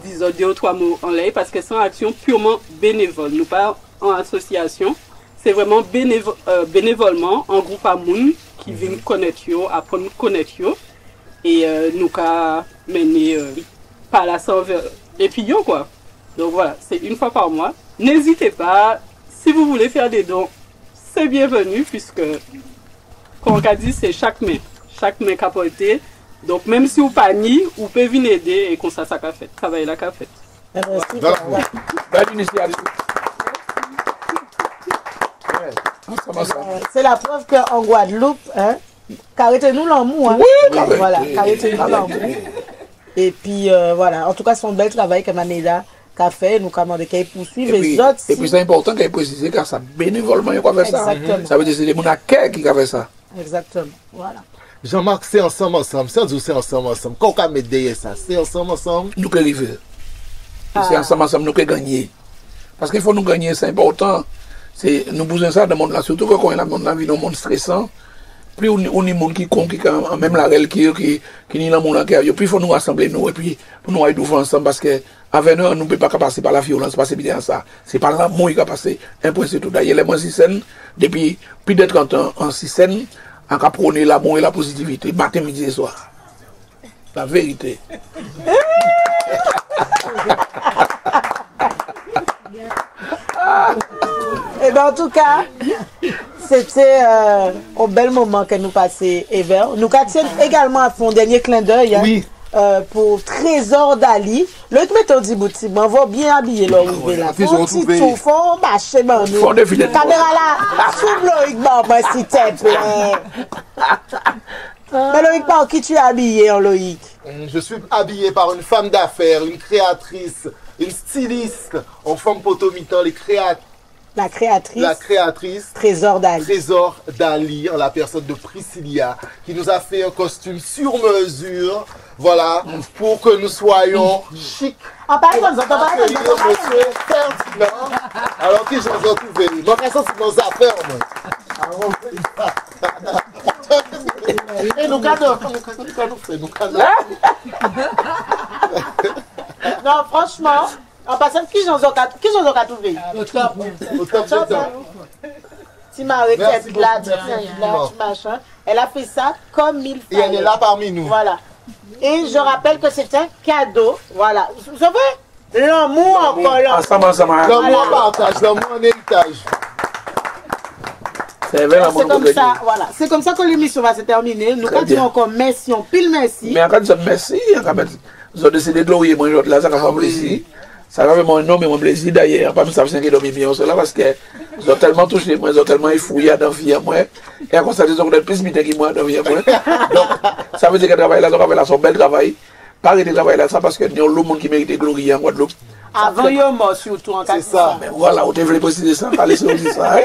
disons 2 ou 3 mots en l'air parce que c'est une action purement bénévole. Nous pas en association, c'est vraiment bénévolement en groupe à moun qui viennent connaître yo, apprendre à connaître yo et nous avons mené par la saveur et puis yo quoi. Donc voilà, c'est une fois par mois. N'hésitez pas, si vous voulez faire des dons, c'est bienvenu puisque comme on a dit, c'est chaque main qu'a porté. Donc même si vous pas ni, vous pouvez venir aider et qu'on ça qu'a fait, travailler la qu'a fait. C'est la preuve qu'en Guadeloupe, carrez-nous l'amour. Oui, voilà, carrez-nous l'amour. Et puis voilà, en tout cas, son bel travail que Manéida a fait, nous commandons qu'elle poursuive les autres. Et puis c'est important qu'elle précise car ça bénévolement il a fait ça. Ça veut dire que c'est les gens qui ont fait ça. Exactement, voilà. Jean-Marc, c'est ensemble. C'est ensemble. Quand on met derrière ça, c'est ensemble. Nous que arriver. C'est ensemble, nous que gagner. Parce qu'il faut nous gagner, c'est important. Nous besoin ça dans le monde là, surtout quand on est dans le monde, dans un monde stressant. Plus on est monde qui même la règle qui est dans le monde là, puis il faut nous rassembler nous et puis pour nous aider ensemble parce que avec nous, on ne peut pas passer par la violence, passer bien ça. C'est par l'amour qui va passer. Un point c'est tout. D'ailleurs, les moins 6 scènes, depuis plus de 30 ans en 6 scènes, on a prôné l'amour et la positivité, matin, midi et soir. La vérité. Et bien en tout cas, c'était un bel moment que nous passons, Ever. Nous tiens également à fond dernier clin d'œil. Oui. Pour Trésor Dali. Le méthode dit boutique, on va bien habiller là où là. Faut petit tout, faut marcher dans nous. Caméra là, sous Loïc Barba s'il te plaît. Mais Loïc par qui tu es habillé en Loïc? Je suis habillé par une femme d'affaires, une créatrice, une styliste, en femme potomitan, la créatrice Trésor Dali, en la personne de Priscilla, qui nous a fait un costume sur mesure, voilà, pour que nous soyons chics. Monsieur Ferdinand, alors qui j'en ai trouvé. Moi, ça, c'est nos affaires, moi. Et nous cadons. Non, franchement. En passant, qui j'en ai trouvé? Au top. Tu m'as requête là, machin. Elle a fait ça comme il fallait. Et elle est là parmi nous. Voilà. Et je rappelle que c'est un cadeau. Voilà. Vous savez, l'amour encore là. L'amour en partage, l'amour en héritage. C'est comme ça, voilà. C'est comme ça que l'émission va se terminer. Nous disons encore merci, on pile merci. Mais quand disons merci, nous avons décidé de glorifier moi là, ça va faire plaisir. Ça va vraiment énormément plaisir d'ailleurs. Pas ça fait 5 millions cela parce que ils ont tellement touché moi, ils ont tellement effouillé dans vie à moi. Et à constater qu'ils ont plus mité que moi dans vie à moi. Donc ça veut dire que le travail là, son bel travail. pas arrêter de travailler là, ça parce que nous avons le monde qui mérite gloire en Guadeloupe. Avant yo mort surtout en cas. C'est ça. Mais voilà, on devrait préciser ça, pas laisser dire ça. Hein?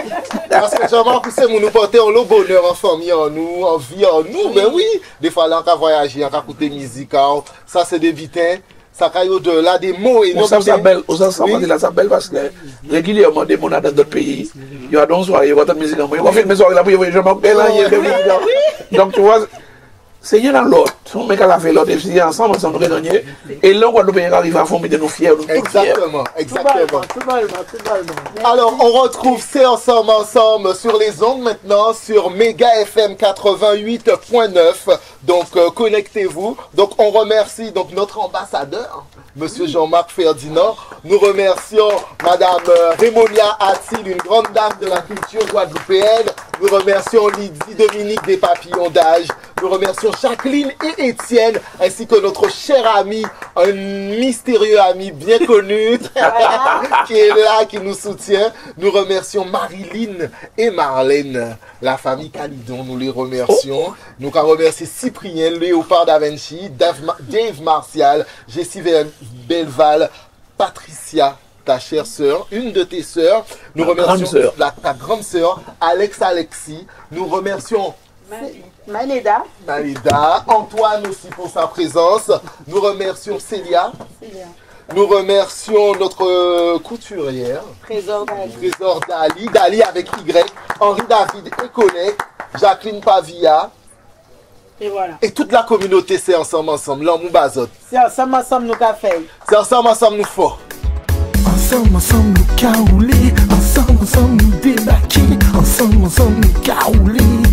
Parce que Jean-Marc, c'est nous porter le bonheur en famille, en nous, en vie, en nous. Mais oui, des fois là, on va voyager, on va écouter musique, ça c'est des vitins. Ça caille au-delà des mots et on s'en belle parce que régulièrement des gens dans d'autres pays, il y a donc soirée, il y a de musique en moi, on fait une soirée là pour y voir Jean-Marc Bellin, donc tu vois, c'est rien dans l'autre. On met qu'à la fait l'autre et puis ensemble, nous réunions. Et là, on va arriver à former de nos fiers. Exactement, exactement. Alors, on retrouve C'est ensemble sur les ondes maintenant, sur Méga FM 88.9. Donc, connectez-vous. Donc, on remercie donc notre ambassadeur, Monsieur Jean-Marc Ferdinand. Nous remercions Madame Rémonia Attil, une grande dame de la culture guadeloupéenne. Nous remercions Lydie Dominique des Papillons d'Âge. Nous remercions Jacqueline et Étienne, ainsi que notre cher ami, un mystérieux ami bien connu, qui est là, qui nous soutient. Nous remercions Marilyn et Marlène, la famille Calidon, nous les remercions. Nous remercions Cyprien, Léopard Da Vinci, Dave Martial, Jessie Belval, Patricia, ta chère sœur, une de tes sœurs. Nous remercions ta grande sœur, Alexis. Nous remercions Maléda, Antoine aussi pour sa présence. Nous remercions Célia. Nous remercions notre couturière, Trésor Dali avec Y, Henri David et collègues, Jacqueline Pavia. Et voilà. Et toute la communauté, c'est ensemble, l'homme bazot. C'est ensemble nous qu'a fait. C'est ensemble nous fort. Ensemble nous caoulés, ensemble nous débarqués, ensemble nous caoulés.